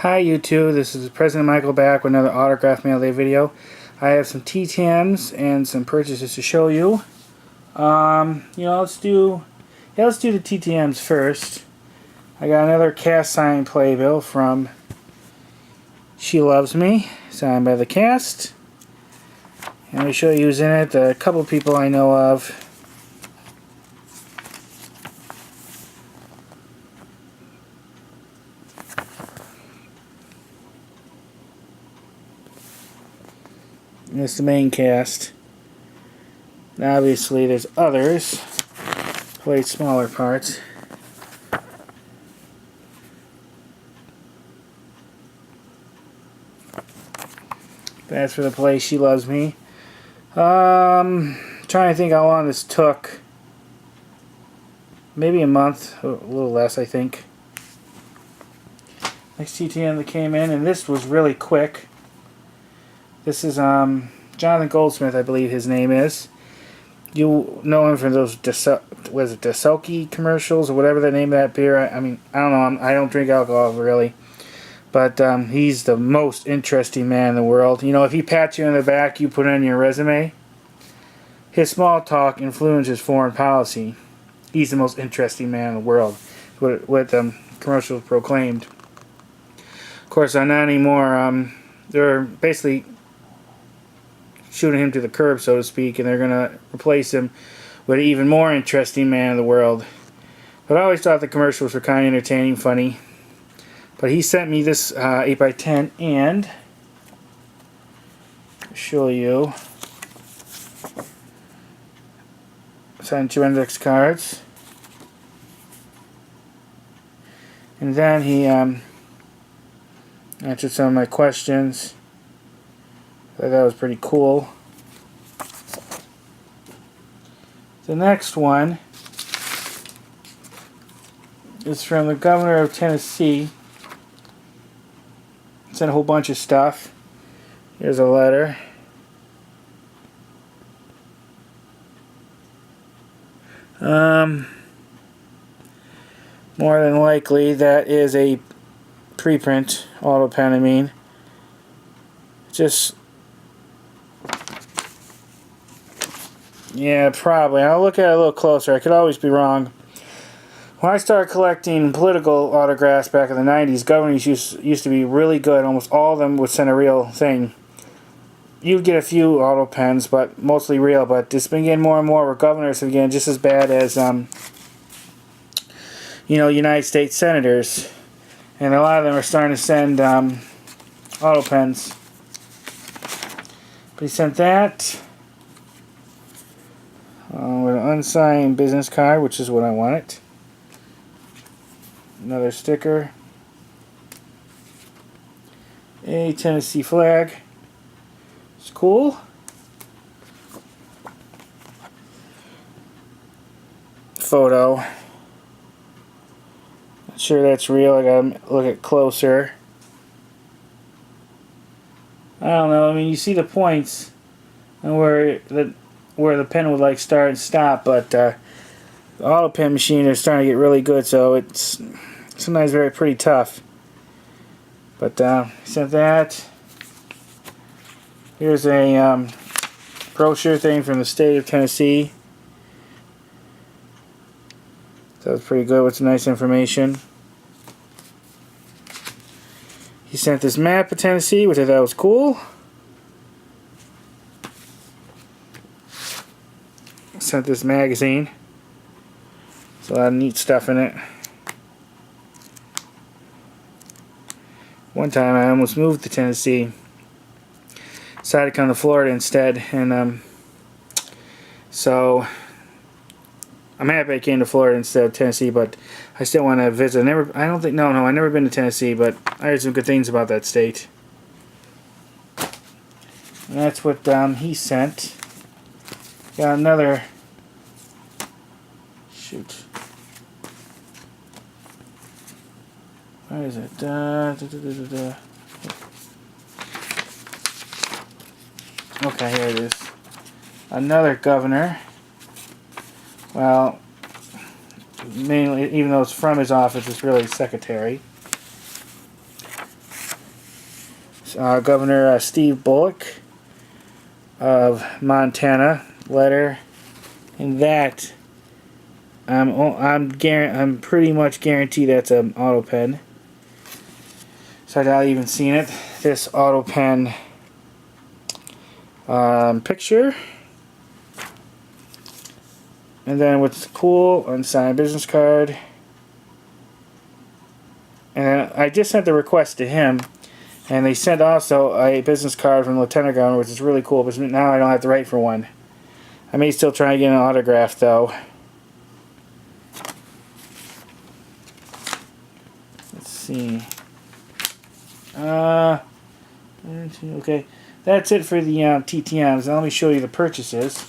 Hi YouTube, this is President Michael back with another autograph mail day video. I have some ttms and some purchases to show you. Let's do the ttms first. I got another cast signed playbill from She Loves Me, signed by the cast. And let me show you who's in it. A couple people I know of. And it's the main cast. And obviously there's others, played smaller parts. That's for the play She Loves Me. Trying to think how long this took. Maybe a month, a little less I think. Next TTM that came in, and this was really quick. This is Jonathan Goldsmith, I believe his name is. You know him from those Dasselki commercials or whatever the name of that beer. I don't know. I don't drink alcohol really, but he's the most interesting man in the world. You know, if he pats you on the back, you put it on your resume. His small talk influences foreign policy. He's the most interesting man in the world. What commercials proclaimed. Of course, not anymore. They're basically shooting him to the curb, so to speak, and they're going to replace him with an even more interesting man in the world. But I always thought the commercials were kind of entertaining, funny. But he sent me this 8x10, and I'll show you. Signed 2 index cards. And then he answered some of my questions. I thought that was pretty cool. The next one is from the governor of Tennessee. Sent a whole bunch of stuff. Here's a letter. More than likely that is a preprint auto pen, I mean. Yeah, probably. I'll look at it a little closer. I could always be wrong. When I started collecting political autographs back in the 90s, governors used to be really good. Almost all of them would send a real thing. You'd get a few auto pens, but mostly real. But it's been getting more and more where governors have getting just as bad as, United States senators. And a lot of them are starting to send auto pens. But he sent that. With an unsigned business card, which is what I wanted. Another sticker. A Tennessee flag. It's cool. Photo. Not sure that's real. I gotta look at closer. I don't know. I mean, you see the points and where the pen would like start and stop, but the auto pen machine is starting to get really good, so it's sometimes pretty tough. But sent that. Here's a brochure thing from the state of Tennessee. So it's pretty good with some nice information. He sent this map of Tennessee, which I thought was cool. Sent this magazine. There's a lot of neat stuff in it. One time I almost moved to Tennessee. Decided to come to Florida instead, and so I'm happy I came to Florida instead of Tennessee, but I still want to visit. I've never been to Tennessee, but I heard some good things about that state. And that's what he sent. Got another. Shoot. Where is it? Okay, here it is. Another governor. Well, mainly, even though it's from his office, it's really secretary. Governor Steve Bullock of Montana letter, and that I'm pretty much guaranteed that's an auto pen. So I doubt I've even seen it. This auto pen picture. And then what's cool, unsigned business card. And I just sent the request to him. And they sent also a business card from Lieutenant Governor, which is really cool, but now I don't have to write for one. I may still try to get an autograph, though. Let's see. Okay. That's it for the TTMs. Now let me show you the purchases.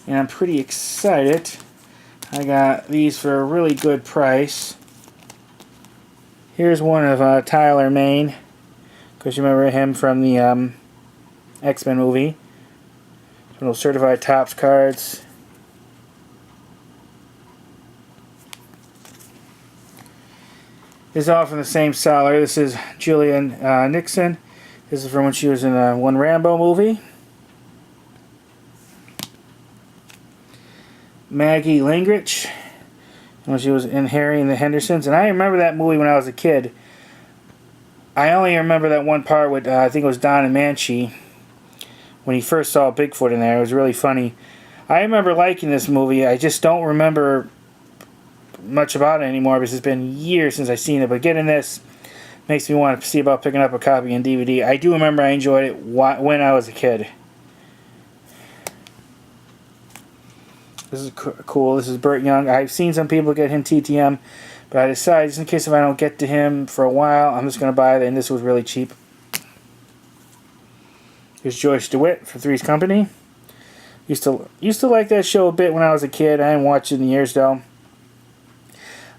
And I'm pretty excited. I got these for a really good price. Here's one of Tyler Mane, because you remember him from the X-Men movie. Some of those certified Topps cards. This is all from the same seller. This is Julian Nixon. This is from when she was in one Rambo movie. Maggie Lingrich, when she was in Harry and the Hendersons. And I remember that movie when I was a kid. I only remember that one part with, I think it was Don and Manchi, when he first saw Bigfoot in there. It was really funny. I remember liking this movie. I just don't remember much about it anymore because it's been years since I've seen it. But getting this makes me want to see about picking up a copy on DVD. I do remember I enjoyed it when I was a kid. This is cool. This is Burt Young. I've seen some people get him TTM, but I decided, just in case if I don't get to him for a while, I'm just going to buy it, and this was really cheap. Here's Joyce DeWitt for Three's Company. Used to like that show a bit when I was a kid. I didn't watch it in years, though.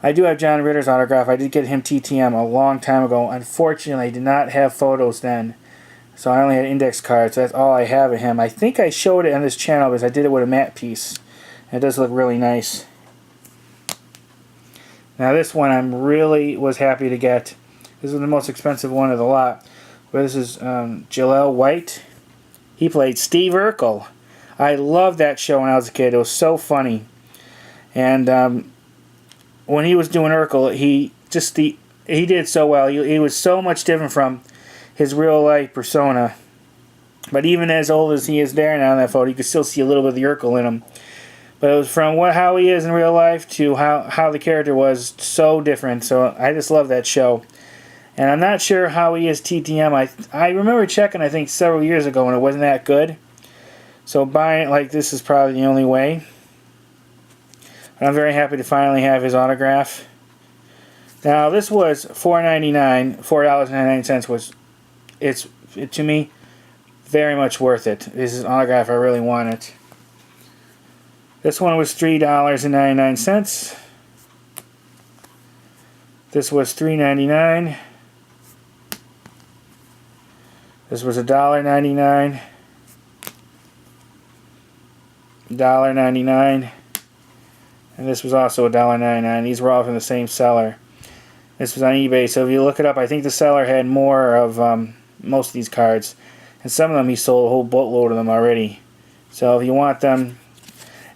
I do have John Ritter's autograph. I did get him TTM a long time ago. Unfortunately, I did not have photos then, so I only had index cards. That's all I have of him. I think I showed it on this channel because I did it with a matte piece. It does look really nice. Now this one I really was happy to get. This is the most expensive one of the lot. But this is Jaleel White. He played Steve Urkel. I loved that show when I was a kid. It was so funny. And when he was doing Urkel, he did so well. He was so much different from his real life persona. But even as old as he is there now in that photo, you can still see a little bit of the Urkel in him. But it was from how he is in real life to how the character was so different. So I just love that show. And I'm not sure how he is TTM. I remember checking, I think, several years ago when it wasn't that good. So buying it like this is probably the only way. But I'm very happy to finally have his autograph. Now this was $4.99 it's to me very much worth it. This is an autograph I really wanted. This one was $3.99. This was $3.99. This was $1.99. $1.99. And this was also $1.99. These were all from the same seller. This was on eBay, so if you look it up, I think the seller had more of most of these cards. And some of them he sold a whole boatload of them already. So if you want them,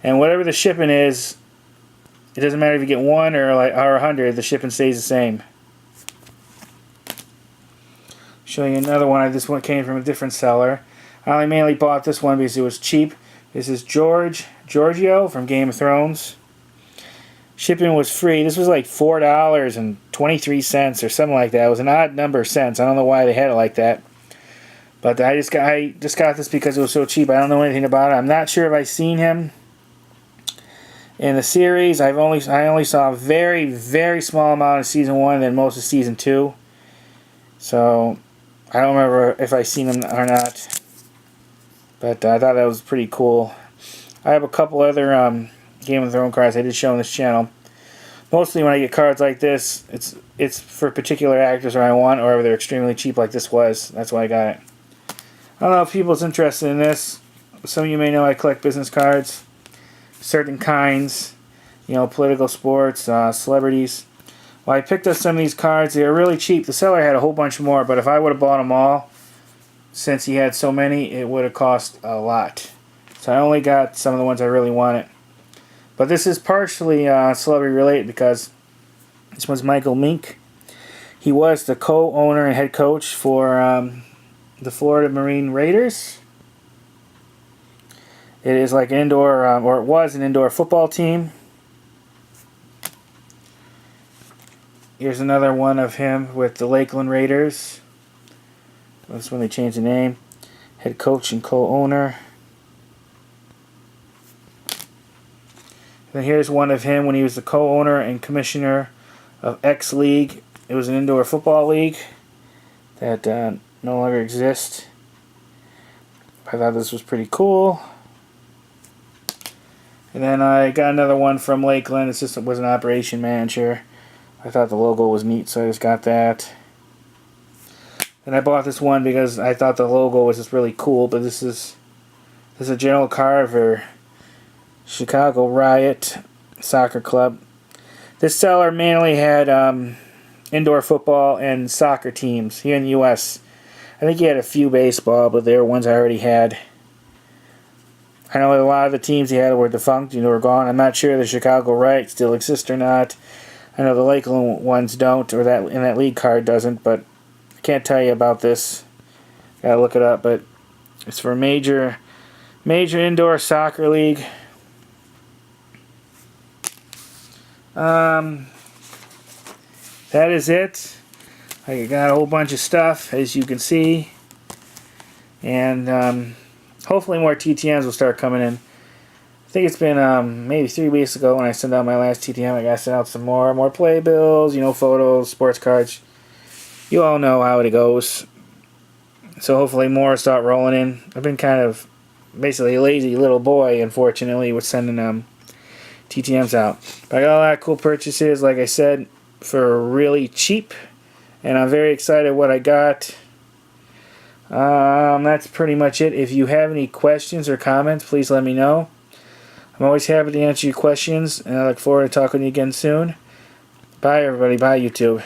and whatever the shipping is, it doesn't matter if you get one or 100, the shipping stays the same. Show you another one. This one came from a different seller. I only mainly bought this one because it was cheap. This is Giorgio from Game of Thrones. Shipping was free. This was like $4.23 or something like that. It was an odd number of cents. I don't know why they had it like that. But I just got this because it was so cheap. I don't know anything about it. I'm not sure if I've seen him in the series. I only saw a very, very small amount of season 1 and then most of season 2. So I don't remember if I've seen him or not. But I thought that was pretty cool. I have a couple other Game of Thrones cards I did show on this channel. Mostly when I get cards like this, it's for particular actors I want, or they're extremely cheap like this was. That's why I got it. I don't know if people's interested in this. Some of you may know I collect business cards. Certain kinds. You know, political, sports, celebrities. Well, I picked up some of these cards. They were really cheap. The seller had a whole bunch more, but if I would have bought them all, since he had so many, it would have cost a lot. So I only got some of the ones I really wanted. But this is partially celebrity related because this one's Michael Mink. He was the co-owner and head coach for the Florida Marine Raiders. It is like an indoor, or it was an indoor football team. Here's another one of him with the Lakeland Raiders. That's when they changed the name. Head coach and co-owner. Then here's one of him when he was the co-owner and commissioner of X League. It was an indoor football league that no longer exists. I thought this was pretty cool. And then I got another one from Lakeland. It just was an operation manager. I thought the logo was neat, so I just got that. And I bought this one because I thought the logo was just really cool. But this is a General Carver Chicago Riot Soccer Club. This seller mainly had indoor football and soccer teams here in the U.S. I think he had a few baseball, but they were ones I already had. I know a lot of the teams he had were defunct, were gone. I'm not sure the Chicago Riot still exists or not. I know the Lakeland ones don't, or that in that league card doesn't, but I can't tell you about this. Gotta look it up, but it's for a major indoor soccer league. That is it. I got a whole bunch of stuff, as you can see, and hopefully more TTMs will start coming in. I think it's been maybe 3 weeks ago when I sent out my last TTM. I gotta send out some more playbills, photos, sports cards. You all know how it goes. So hopefully more start rolling in. I've been kind of basically a lazy little boy, unfortunately, with sending TTMs out. But I got a lot of cool purchases, like I said, for really cheap, and I'm very excited what I got. That's pretty much it. If you have any questions or comments, please let me know. I'm always happy to answer your questions, and I look forward to talking to you again soon. Bye, everybody. Bye, YouTube.